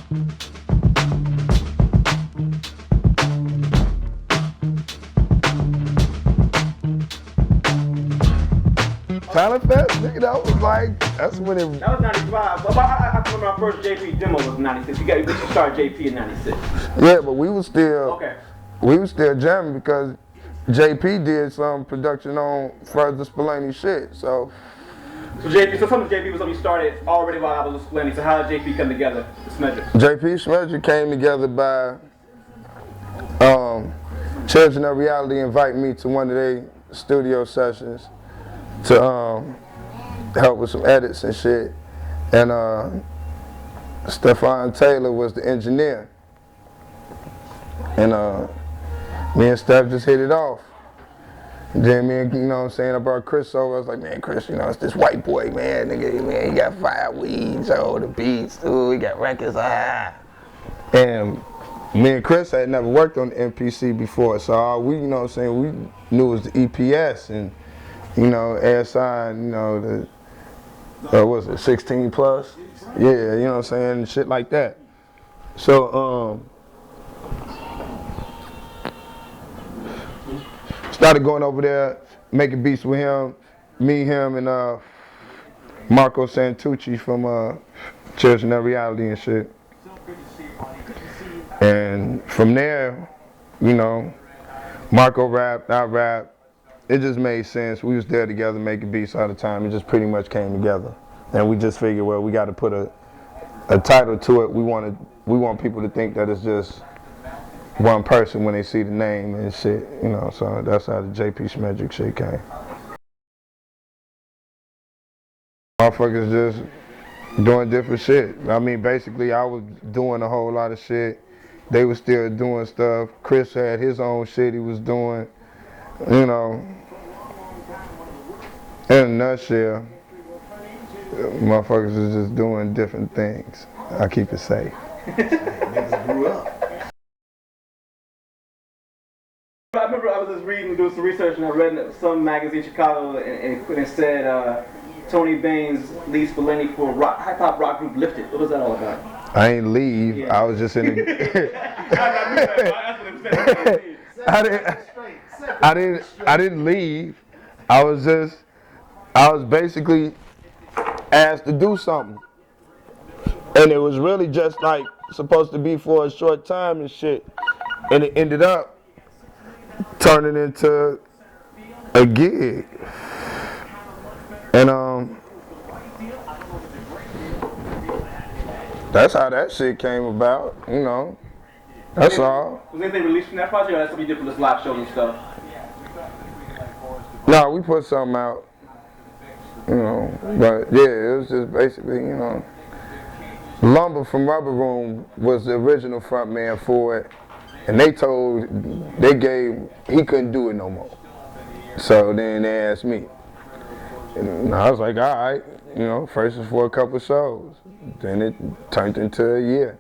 Talent Fest, nigga, that was like, that's when it... That was 95, but I remember our first JP demo was 96. You started JP in 96. Yeah, but we was still... Okay. We was still jamming because JP did some production on further Spalaney shit, so... So some of JP was something you started already while I was with Spalaney, so how did JP come together with Schmedrick? Schmedrick came together by Children of Reality inviting me to one of their studio sessions to help with some edits and shit. And Stefan Taylor was the engineer. And me and Steph just hit it off. And then me and, you know what I'm saying, I brought Chris over. I was like, man, Chris, you know, it's this white boy, man. Nigga, man, he got fire weeds, oh, the beats, ooh, he got records, ah. And me and Chris had never worked on the MPC before, so all we, you know what I'm saying, we knew it was the EPS and, you know, ASI, you know, the, what was it, 16 plus? Yeah, you know what I'm saying, shit like that. So, started going over there, making beats with him, me, him, and Marco Santucci from Children of Reality and shit. And from there, you know, Marco rapped, I rapped. It just made sense. We was there together making beats all the time. It just pretty much came together. And we just figured, well, we got to put a title to it. We want people to think that it's just one person when they see the name and shit, you know, so that's how the JP Schmedrick shit came. Motherfuckers just doing different shit. I mean, basically, I was doing a whole lot of shit. They were still doing stuff. Chris had his own shit he was doing, you know. In a nutshell, motherfuckers is just doing different things. I keep it safe. Niggas grew up. I remember I was just doing some research, and I read some magazine in Chicago, and it said Tony Baines leads Spalaney for hip-hop rock group Lifted. What was that all about? I ain't leave. Yeah. I was just in the... I didn't leave. I was basically asked to do something. And it was really just like supposed to be for a short time and shit. And it ended up turning into a gig. And that's how that shit came about, you know. That's all. Was anything released from that project, or that's something you did for this live shows and stuff? No, we put something out, you know. But yeah, it was just basically, you know. Lumber from Rubberoom was the original front man for it, and he couldn't do it no more. So then they asked me. And I was like, all right, you know, first was for a couple of shows. Then it turned into a year.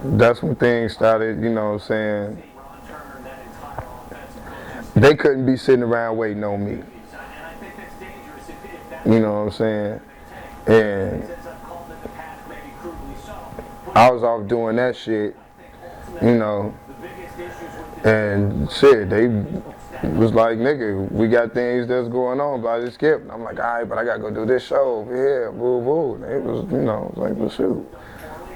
That's when things started, you know what I'm saying. They couldn't be sitting around waiting on me. You know what I'm saying? And I was off doing that shit, you know. And shit, they was like, nigga, we got things that's going on, but I just skipped. And I'm like, all right, but I gotta go do this show over here, boo boo. And it was, you know, like, well, shoot,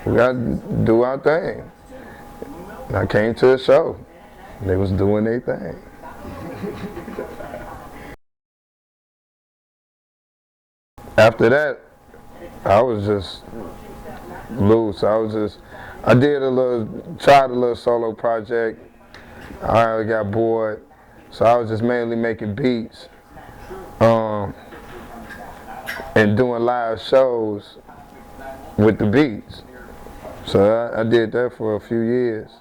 we gotta do our thing. And I came to a show, and they was doing their thing. After that, I was just loose. I tried a little solo project. I got bored. So I was just mainly making beats and doing live shows with the beats. So I did that for a few years.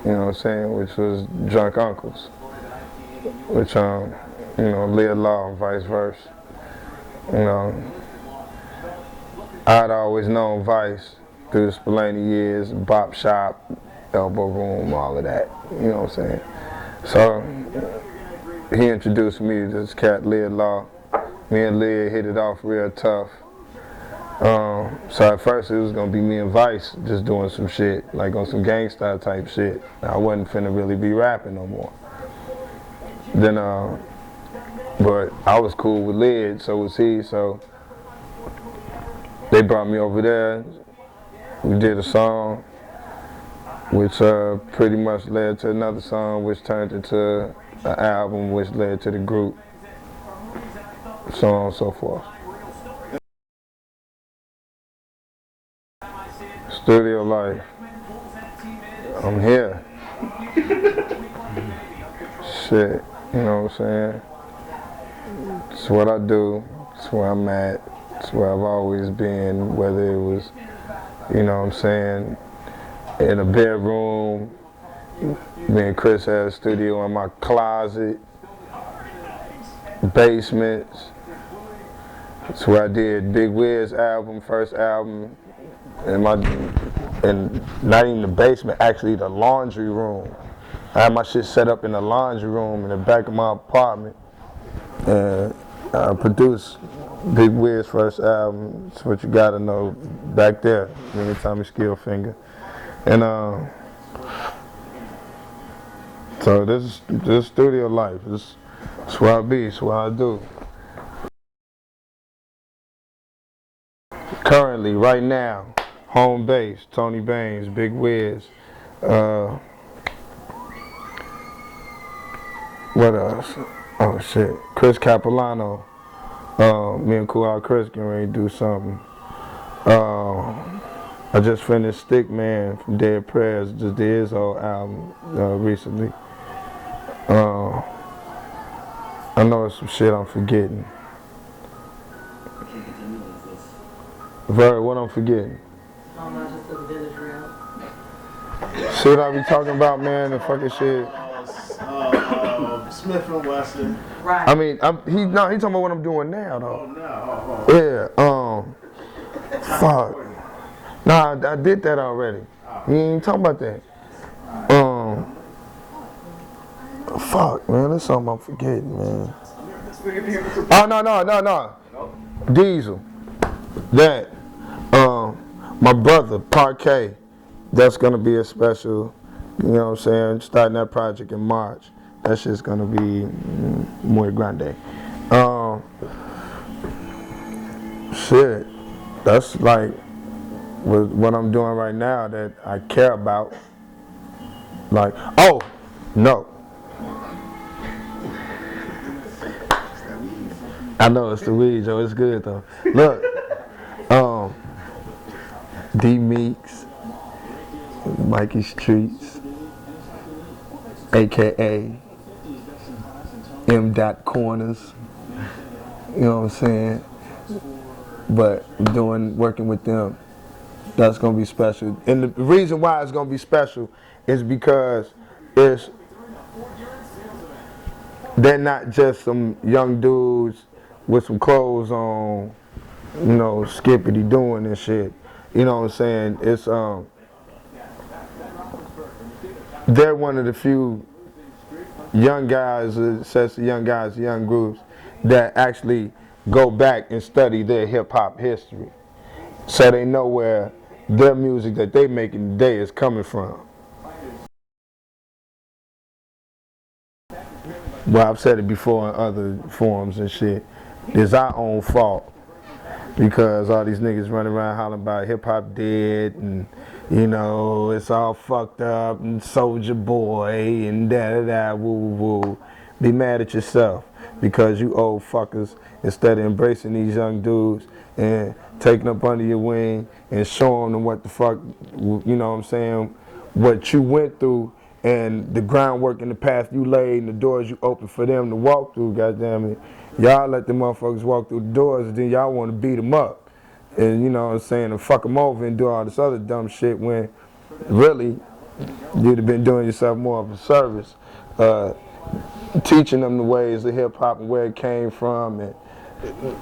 You know what I'm saying? Which was Drunk Uncles. Which, you know, Leah Law and vice versa. You know, I'd always known Vice through the Spalaney years, Bop Shop, Elbow Room, all of that, you know what I'm saying? So, he introduced me to this cat, Lid Law. Me and Lid hit it off real tough. So at first it was gonna be me and Vice just doing some shit, like on some gangsta type shit. I wasn't finna really be rapping no more. Then, but I was cool with Lid, so was he, so they brought me over there. We did a song, which pretty much led to another song, which turned into an album, which led to the group, so on and so forth. Studio life. I'm here. Shit, you know what I'm saying? It's what I do, it's where I'm at, it's where I've always been, whether it was, you know what I'm saying, in a bedroom. Me and Chris had a studio in my closet, basements. It's where I did Big Wiz album, first album, and not even the basement, actually the laundry room. I had my shit set up in the laundry room in the back of my apartment, and I produced Big Wiz first album. It's what you gotta know back there. Me and Tommy Skillfinger, and so this is studio life. It's where I be. It's what I do. Currently, right now, home base, Tony Baines, Big Wiz. What else? Oh shit, Chris Capilano. Me and Coolout Chris getting ready to do something. I just finished Stick Man from Dead Prayers, just did his whole album recently. I know it's some shit I'm forgetting. Verb, what I'm forgetting? Just the village real. Shit I be talking about, man, the fucking shit. Smith and Wesson. Right. I mean, he talking about what I'm doing now, though. Oh, no. Yeah, fuck. Nah, I did that already. You ain't talking about that. Fuck, man, that's something I'm forgetting, man. Oh, no. Diesel. That. My brother, Parquet, that's gonna be a special, you know what I'm saying, starting that project in March. That shit's gonna be muy grande. Shit, that's like what I'm doing right now that I care about. Like, oh, no. I know it's the weed, Joe, it's good though. Look, D Meeks, Mikey Streets, AKA M. Dot Corners, you know what I'm saying? But working with them, that's gonna be special. And the reason why it's gonna be special is because they're not just some young dudes with some clothes on, you know, skippity doing and shit. You know what I'm saying? It's they're one of the few young guys, sets of young guys, young groups that actually go back and study their hip hop history, so they know where their music that they making today is coming from. Well, I've said it before in other forums and shit. It's our own fault. Because all these niggas running around hollering about hip hop dead and, you know, it's all fucked up and Soulja Boy and da-da-da, woo-woo. Be mad at yourself because you old fuckers, instead of embracing these young dudes and taking up under your wing and showing them what the fuck, you know what I'm saying, what you went through and the groundwork and the path you laid and the doors you opened for them to walk through, goddammit. Y'all let them motherfuckers walk through the doors and then y'all want to beat them up. And you know what I'm saying, and fuck them over and do all this other dumb shit when really you'd have been doing yourself more of a service. Teaching them the ways of hip hop and where it came from and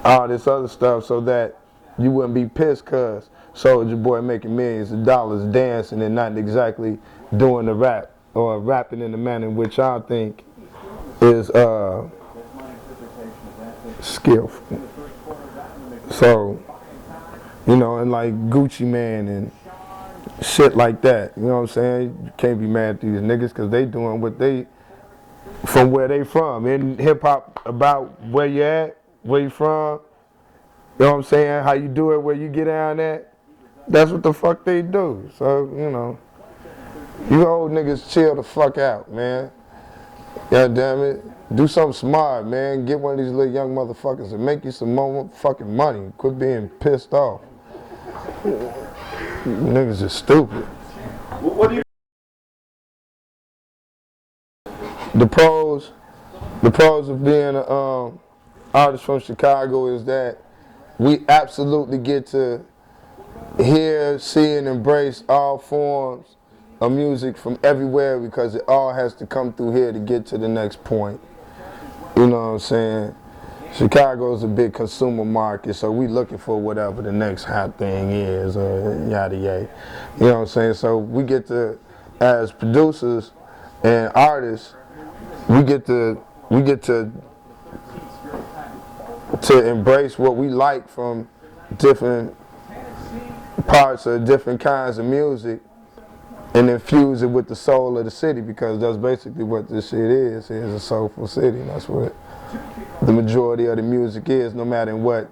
all this other stuff so that you wouldn't be pissed cause Soulja Boy making millions of dollars dancing and not exactly doing the rap or rapping in the manner in which y'all think is skillful. So, you know, and like Gucci Man and shit like that. You know what I'm saying? You can't be mad at these niggas because they doing what they, from where they from. In hip hop about where you at, where you from, you know what I'm saying? How you do it, where you get down at. That's what the fuck they do. So, you know, you old niggas chill the fuck out, man. God damn it. Do something smart, man. Get one of these little young motherfuckers and make you some more fucking money. Quit being pissed off. Niggas is stupid. What do you? The pros of being an artist from Chicago is that we absolutely get to hear, see, and embrace all forms of music from everywhere because it all has to come through here to get to the next point. You know what I'm saying? Chicago is a big consumer market, so we looking for whatever the next hot thing is, or yada yada. You know what I'm saying? So we get to, as producers and artists, we get to embrace what we like from different parts of different kinds of music and infuse it with the soul of the city, because that's basically what this shit is. It is a soulful city, and that's what the majority of the music is, no matter in what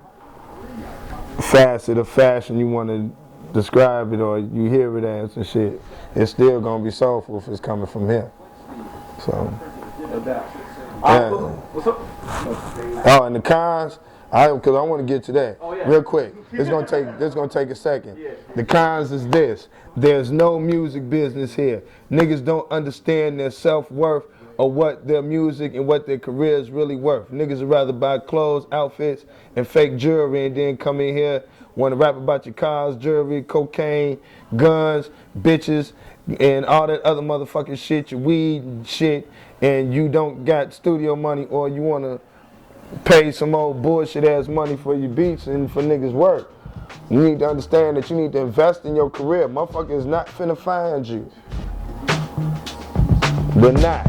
facet of fashion you want to describe it or you hear it as and shit. It's still gonna be soulful if it's coming from here. So. No doubt. Yeah. What's up? Oh, and the cons, because I want to get to that real quick. It's gonna take a second. Yeah. The cons is this: there's no music business here. Niggas don't understand their self-worth or what their music and what their career is really worth. Niggas would rather buy clothes, outfits, and fake jewelry and then come in here, want to rap about your cars, jewelry, cocaine, guns, bitches, and all that other motherfucking shit, your weed and shit, and you don't got studio money, or you want to pay some old bullshit ass money for your beats and for niggas work. You need to understand that you need to invest in your career. Motherfuckers not finna find you. They're not.